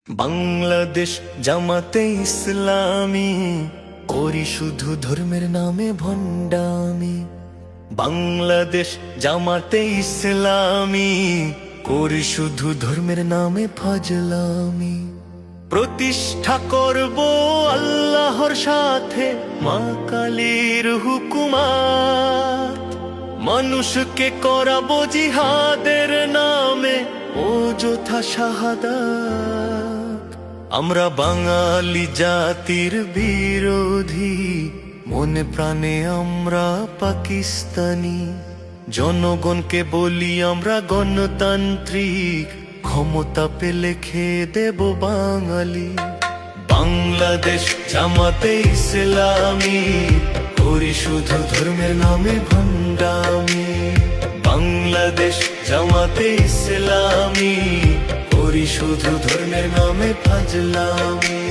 বাংলাদেশ জামাতে ইসলামী করি শুধু ধর্মের নামে ভণ্ডামি। বাংলাদেশ জামাতে ইসলামী করি শুধু ধর্মের নামে ফাজলামি। প্রতিষ্ঠা করব আল্লাহর সাথে মা কালীর হুকুমাত, মানুষকে করাবো জিহাদের নামে অযথা শাহাদাত। আমরা বাঙালি জাতির বিরোধী, মনে প্রাণে আমরা পাকিস্তানি। জনগণকে বলি আমরা গণতান্ত্রিক, ক্ষমতা পেলে খেয়ে দেব বাঙালি। বাংলাদেশ জামাতে ইসলামী করি শুধু ধর্মের নামে ভণ্ডামি। বাংলাদেশ জামাতে ইসলামী করি শুধু ধর্মের নামে ফাজলামি।